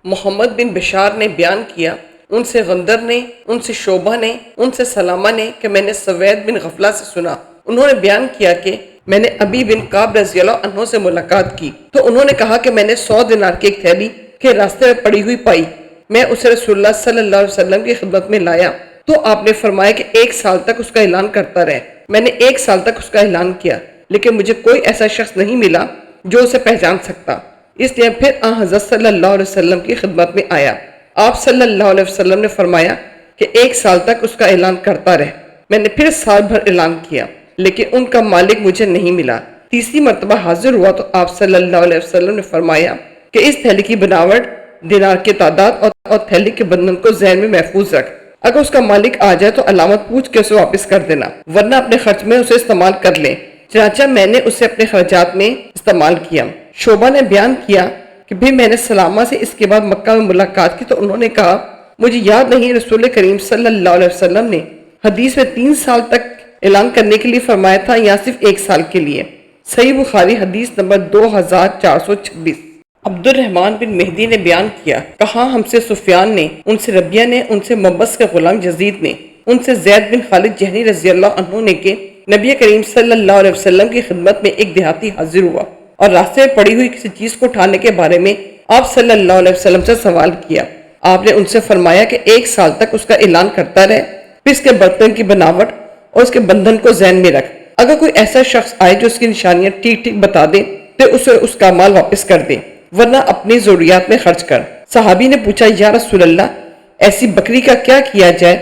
محمد بن بشار نے بیان کیا، ان سے غندر نے، ان سے شعبہ نے، ان سے سلامہ نے کہ میں نے سوید بن غفلہ سے سنا۔ انہوں نے بیان کیا کہ میں نے ابی بن کعب رضی اللہ عنہ سے ملاقات کی تو انہوں نے کہا کہ میں نے 100 دینار کی ایک تھیلی کے راستے میں پڑی ہوئی پائی، میں اسے رسول اللہ صلی اللہ علیہ وسلم کی خدمت میں لایا تو آپ نے فرمایا کہ 1 سال تک اس کا اعلان کرتا رہے۔ میں نے 1 سال تک اس کا اعلان کیا، لیکن مجھے کوئی ایسا شخص نہیں ملا جو اسے پہچان سکتا، اس لیے پھر حضرت صلی اللہ علیہ وسلم کی خدمت میں آیا۔ آپ صلی اللہ علیہ وسلم نے فرمایا کہ 1 سال تک اس کا اعلان کرتا رہے۔ میں نے پھر سال بھر اعلان کیا، لیکن ان کا مالک مجھے نہیں ملا۔ تیسری مرتبہ حاضر ہوا تو آپ صلی اللہ علیہ وسلم نے فرمایا کہ اس تھیلی کی بناوٹ، دینار کی تعداد اور تھیلی کے بندھن کو ذہن میں محفوظ رکھ۔ اگر اس کا مالک آ جائے تو علامت پوچھ کے اسے واپس کر دینا، ورنہ اپنے خرچ میں اسے استعمال کر لیں۔ چنانچہ میں نے اسے اپنے خرچات میں استعمال کیا۔ شعبہ نے بیان کیا کہ بھی میں نے سلامہ سے اس کے بعد مکہ میں ملاقات کی تو انہوں نے کہا مجھے یاد نہیں رسول کریم صلی اللہ علیہ وسلم نے حدیث میں 3 سال تک اعلان کرنے کے لیے فرمایا تھا یا صرف 1 سال کے لیے۔ صحیح بخاری حدیث نمبر 2426۔ عبد الرحمن بن مہدی نے بیان کیا، کہا ہم سے سفیان نے، ان سے ربیہ نے، ان سے مبس کے غلام یزید نے، ان سے زید بن خالد جہنی رضی اللہ عنہ نے کہ نبی کریم صلی اللہ علیہ وسلم کی خدمت میں ایک دیہاتی حاضر ہوا اور راستے میں پڑی ہوئی کسی چیز کو اٹھانے کے بارے میں آپ صلی اللہ علیہ وسلم سے سوال کیا۔ آپ نے ان سے فرمایا کہ 1 سال تک اس کا اعلان کرتا رہے، پھر اس کے برتن کی بناوٹ اور اس کے بندھن کو ذہن میں رکھ۔ اگر کوئی ایسا شخص آئے جو اس کی نشانیاں ٹھیک ٹھیک بتا دے تو اسے اس کا مال واپس کر دے، ورنہ اپنی ضروریات میں خرچ کر۔ صحابی نے پوچھا یا رسول اللہ، ایسی بکری کا کیا کیا جائے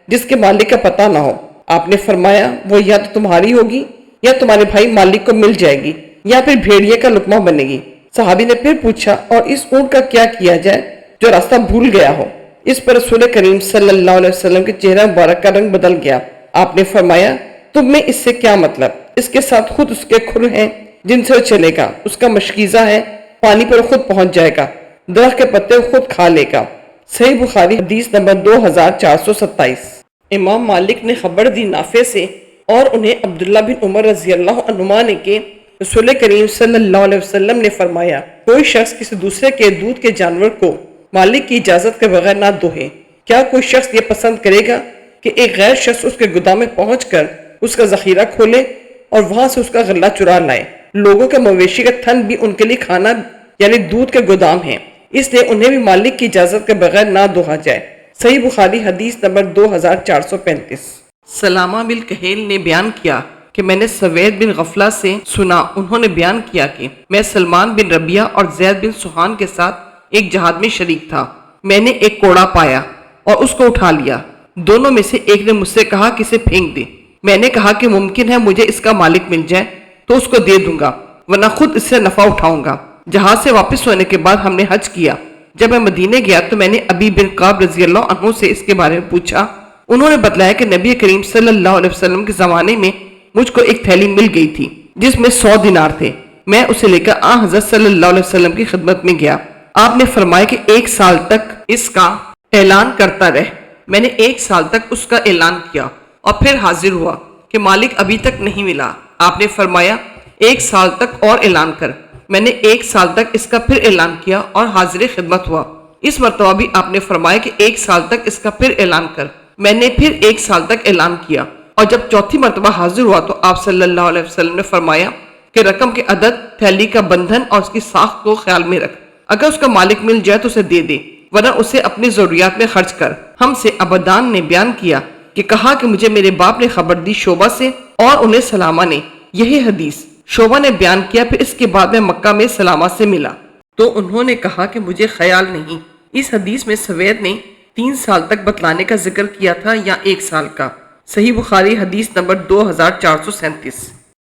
جس کے مالک کا پتہ نہ ہو؟ آپ نے فرمایا وہ یا تو تمہاری ہوگی یا تمہارے بھائی مالک کو مل جائے گی یا پھر بھیڑیے کا لقمہ بنے گی۔ صحابی نے پھر پوچھا اور اس اونٹ کا کیا کیا جائے جو راستہ بھول گیا ہو؟ اس پر رسول کریم صلی اللہ علیہ وسلم کے چہرہ مبارک کا رنگ بدل گیا۔ آپ نے فرمایا تم میں اس سے کیا مطلب؟ اس کے ساتھ خود اس کے کھر ہیں جن سے وہ چلے گا، اس کا مشکیزہ ہے، پانی پر خود پہنچ جائے گا، درخت کے پتے خود کھا لے گا۔ صحیح بخاری حدیث نمبر 2427۔ امام مالک نے خبر دی نافع سے اور انہیں عبداللہ بن عمر رضی اللہ عنہما نے کہ رسول کریم صلی اللہ علیہ وسلم نے فرمایا کوئی شخص کسی دوسرے کے دودھ کے جانور کو مالک کی اجازت کے بغیر نہ دوہے۔ کیا کوئی شخص یہ پسند کرے گا کہ ایک غیر شخص اس کے گودام میں پہنچ کر اس کا ذخیرہ کھولے اور وہاں سے اس کا غلہ چرا لائے؟ لوگوں کے مویشی کا تھن بھی ان کے لیے کھانا یعنی دودھ کے گودام ہیں، اس لیے انہیں بھی مالک کی اجازت کے بغیر نہ دوہا جائے۔ صحیح بخاری حدیث نمبر 2435۔ سلامہ بن کہیل نے بیان کیا کہ میں نے سوید بن غفلہ سے سنا، انہوں نے بیان کیا کہ میں سلمان بن ربیہ اور زید بن سہان کے ساتھ ایک جہاد میں شریک تھا۔ میں نے ایک کوڑا پایا اور اس کو اٹھا لیا۔ دونوں میں سے ایک نے مجھ سے کہا کہ اسے پھینک دے۔ میں نے کہا کہ ممکن ہے مجھے اس کا مالک مل جائے تو اس کو دے دوں گا، ورنہ خود اس سے نفع اٹھاؤں گا۔ جہاز سے واپس ہونے کے بعد ہم نے حج کیا۔ جب میں مدینے گیا تو میں نے ابی بن کعب رضی اللہ عنہ سے اس کے بارے میں پوچھا۔ انہوں نے بتلایا کہ نبی کریم صلی اللہ علیہ وسلم کے زمانے میں مجھ کو ایک تھیلی مل گئی تھی جس میں 100 دینار تھے۔ میں اسے لے کر حضرت صلی اللہ علیہ وسلم کی خدمت میں گیا۔ آپ نے فرمایا کہ 1 سال تک اس کا اعلان کرتا رہ۔ میں نے 1 سال تک اس کا اعلان کیا اور پھر حاضر ہوا کہ مالک ابھی تک نہیں ملا۔ آپ نے فرمایا 1 سال تک اور اعلان کر۔ میں نے 1 سال تک اس کا پھر اعلان کیا اور حاضر خدمت ہوا۔ اس مرتبہ بھی آپ نے فرمایا کہ 1 سال تک اس کا پھر اعلان کر۔ میں نے پھر 1 سال تک اعلان کیا اور جب چوتھی مرتبہ حاضر ہوا تو آپ صلی اللہ علیہ وسلم نے فرمایا کہ رقم کے عدد، تھیلی کا بندھن اور اس کی ساخت کو خیال میں رکھ۔ اگر اس کا مالک مل جائے تو اسے دے دے، ورنہ اسے اپنی ضروریات میں خرچ کر۔ ہم سے عبدان نے بیان کیا کہ کہا کہ مجھے میرے باپ نے خبر دی شعبہ سے اور انہیں سلامہ نے یہی حدیث۔ شعبہ نے بیان کیا پھر اس کے بعد میں مکہ میں سلامہ سے ملا تو انہوں نے کہا کہ مجھے خیال نہیں اس حدیث میں سوید نے 3 سال تک بتلانے کا ذکر کیا تھا یا 1 سال کا۔ صحیح بخاری حدیث نمبر 2437۔